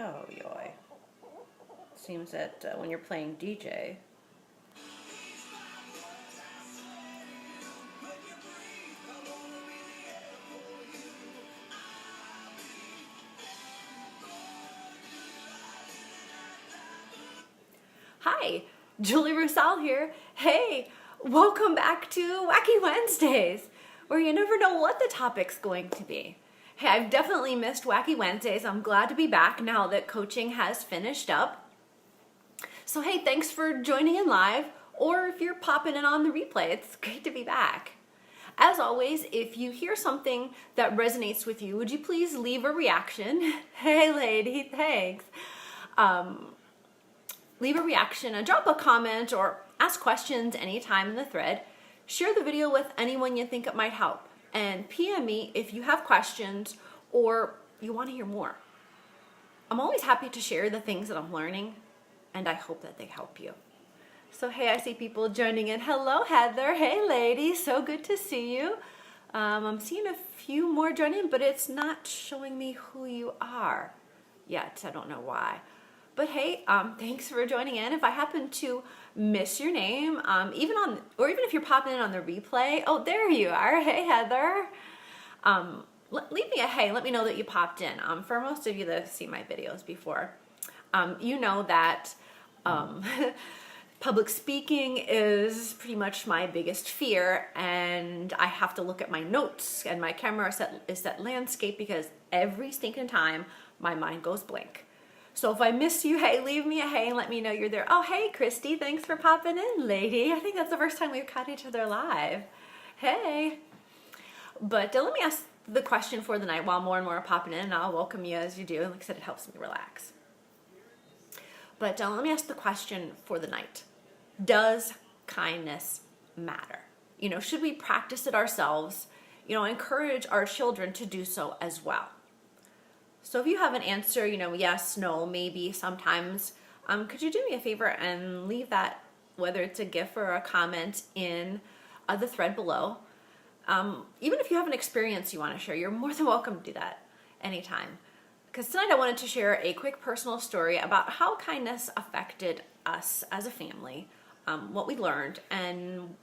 Oh, yoy. Seems that when you're playing DJ. Hi, Julie Roussel here. Hey, welcome back to Wacky Wednesdays, where you never know what the topic's going to be. Hey, I've definitely missed Wacky Wednesdays. I'm glad to be back now that coaching has finished up. So hey, thanks for joining in live, or if you're popping in on the replay, it's great to be back. As always, if you hear something that resonates with you, would you please leave a reaction? Hey lady, thanks. Leave a reaction, drop a comment, or ask questions anytime in the thread. Share the video with anyone you think it might help. And PM me if you have questions or you want to hear more. I'm always happy to share the things that I'm learning, and I hope that they help you. So hey, I see people joining in. Hello, Heather. Hey, lady. So good to see you. I'm seeing a few more joining, but it's not showing me who you are yet. I don't know why. But hey, thanks for joining in. If I happen to miss your name, even if you're popping in on the replay, oh, there you are. Hey, Heather. Leave me a hey. Let me know that you popped in. For most of you that have seen my videos before, you know that public speaking is pretty much my biggest fear, and I have to look at my notes, and my camera is set landscape because every stinking time my mind goes blank. So if I miss you, hey, leave me a hey and let me know you're there. Oh, hey, Christy, thanks for popping in, lady. I think that's the first time we've caught each other live. Hey. But let me ask the question for the night while more and more are popping in, and I'll welcome you as you do. Like I said, it helps me relax. But let me ask the question for the night. Does kindness matter? Should we practice it ourselves? Encourage our children to do so as well. So if you have an answer, yes, no, maybe, sometimes, could you do me a favor and leave that, whether it's a GIF or a comment, in the thread below. Even if you have an experience you want to share, you're more than welcome to do that anytime. Because tonight I wanted to share a quick personal story about how kindness affected us as a family, what we learned, and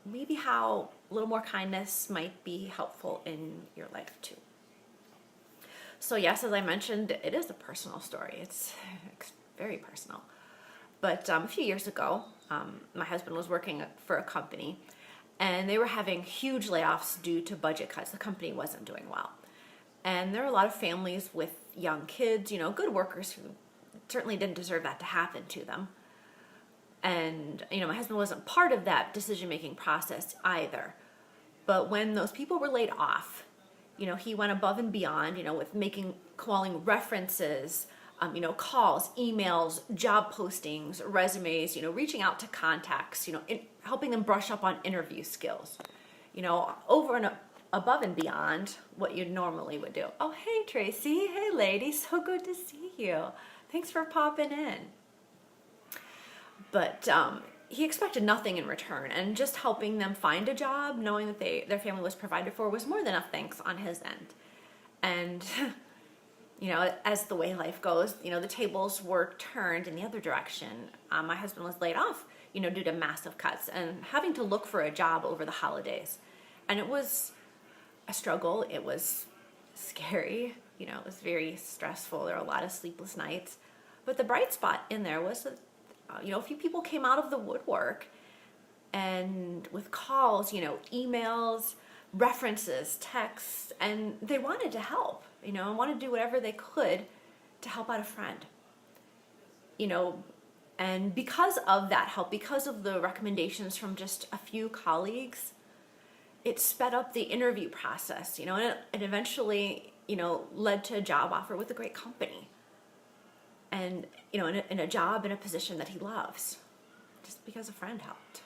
maybe how a little more kindness might be helpful in your life too. So yes, as I mentioned, it is a personal story. It's very personal. But a few years ago, my husband was working for a company, and they were having huge layoffs due to budget cuts. The company wasn't doing well. And there are a lot of families with young kids, good workers who certainly didn't deserve that to happen to them. And, my husband wasn't part of that decision-making process either. But when those people were laid off, he went above and beyond, with calling references, calls, emails, job postings, resumes, reaching out to contacts, helping them brush up on interview skills, over and above and beyond what you normally would do. Oh, hey, Tracy. Hey, lady. So good to see you. Thanks for popping in. But he expected nothing in return, and just helping them find a job, knowing that their family was provided for, was more than enough thanks on his end. And, as the way life goes, the tables were turned in the other direction. My husband was laid off, due to massive cuts and having to look for a job over the holidays. And it was a struggle. It was scary. It was very stressful. There were a lot of sleepless nights. But the bright spot in there was that a few people came out of the woodwork, and with calls, emails, references, texts, and they wanted to help, and wanted to do whatever they could to help out a friend. And because of that help, because of the recommendations from just a few colleagues, it sped up the interview process, and it eventually, led to a job offer with a great company. And, in a job, in a position that he loves, just because a friend helped.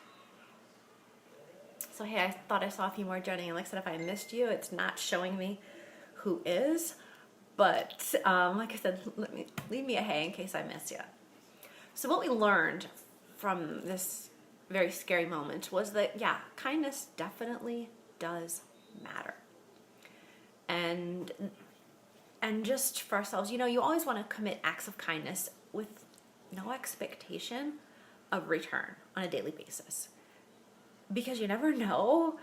So, hey, I thought I saw a few more joining. And like I said, if I missed you, it's not showing me who is. But, like I said, leave me a hey in case I miss you. So what we learned from this very scary moment was that, yeah, kindness definitely does matter. And And just for ourselves, you always want to commit acts of kindness with no expectation of return on a daily basis, because you never know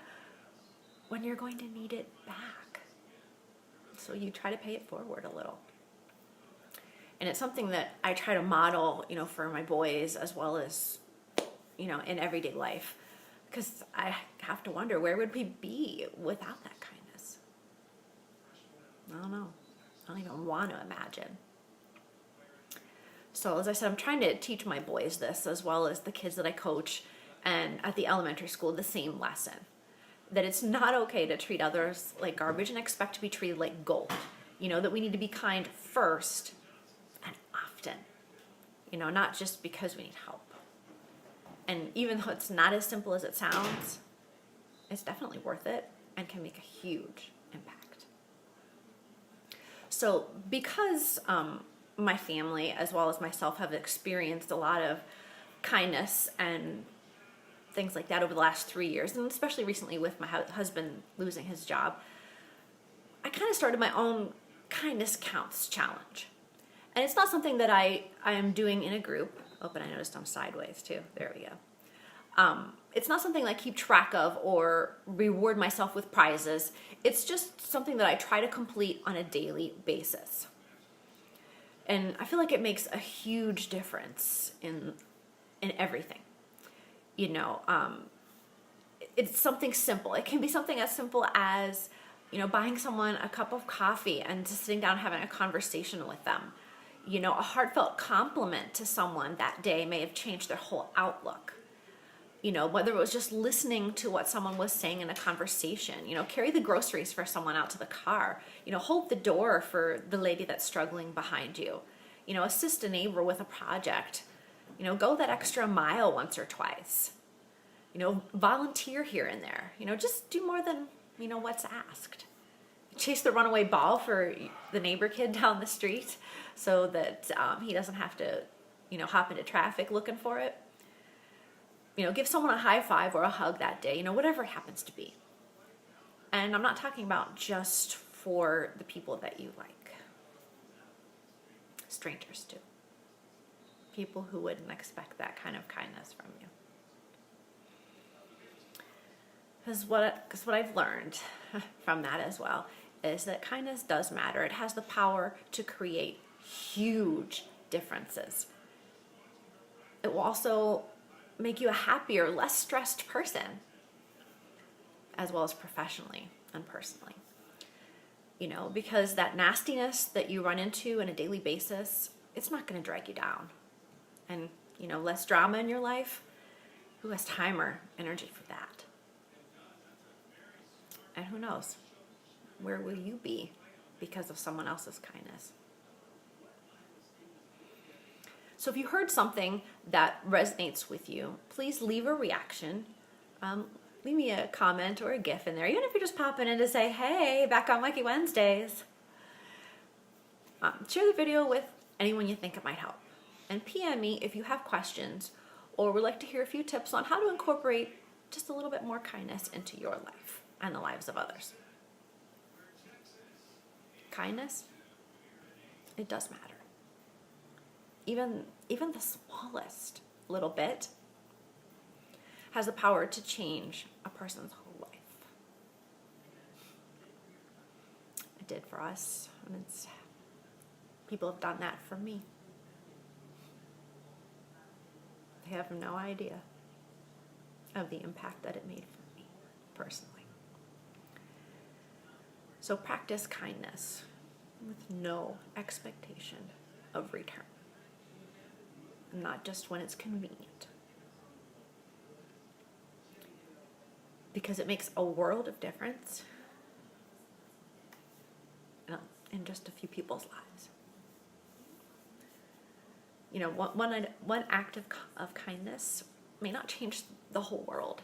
when you're going to need it back. So you try to pay it forward a little. And it's something that I try to model, for my boys as well as, in everyday life. Because I have to wonder, where would we be without that kindness? I don't know. I don't even want to imagine. So as I said, I'm trying to teach my boys this, as well as the kids that I coach and at the elementary school, the same lesson. That it's not okay to treat others like garbage and expect to be treated like gold. That we need to be kind first and often. Not just because we need help. And even though it's not as simple as it sounds, it's definitely worth it and can make a huge impact. So because my family as well as myself have experienced a lot of kindness and things like that over the last 3 years, and especially recently with my husband losing his job, I kind of started my own kindness counts challenge. And it's not something that I am doing in a group. Oh, but I noticed I'm sideways too. There we go. It's not something I keep track of or reward myself with prizes. It's just something that I try to complete on a daily basis. And I feel like it makes a huge difference in everything. It's something simple. It can be something as simple as, buying someone a cup of coffee and just sitting down and having a conversation with them. A heartfelt compliment to someone that day may have changed their whole outlook. Whether it was just listening to what someone was saying in a conversation, carry the groceries for someone out to the car, hold the door for the lady that's struggling behind you, assist a neighbor with a project, go that extra mile once or twice, volunteer here and there, just do more than, what's asked. Chase the runaway ball for the neighbor kid down the street so that he doesn't have to, hop into traffic looking for it. Give someone a high five or a hug that day, whatever it happens to be. And I'm not talking about just for the people that you like. Strangers too. People who wouldn't expect that kind of kindness from you. Because what I've learned from that as well is that kindness does matter. It has the power to create huge differences. It will also make you a happier, less stressed person, as well as professionally and personally. Because that nastiness that you run into on a daily basis, it's not going to drag you down. And, less drama in your life, who has time or energy for that? And who knows? Where will you be because of someone else's kindness? So if you heard something that resonates with you, please leave a reaction. Leave me a comment or a GIF in there, even if you're just popping in to say, hey, back on Wacky Wednesdays. Share the video with anyone you think it might help. And PM me if you have questions or would like to hear a few tips on how to incorporate just a little bit more kindness into your life and the lives of others. Kindness, it does matter. Even the smallest little bit has the power to change a person's whole life. It did for us, and people have done that for me. They have no idea of the impact that it made for me personally. So practice kindness with no expectation of return. Not just when it's convenient. Because it makes a world of difference in just a few people's lives. One act of kindness may not change the whole world,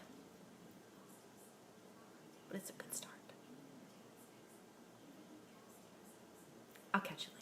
but it's a good start. I'll catch you later.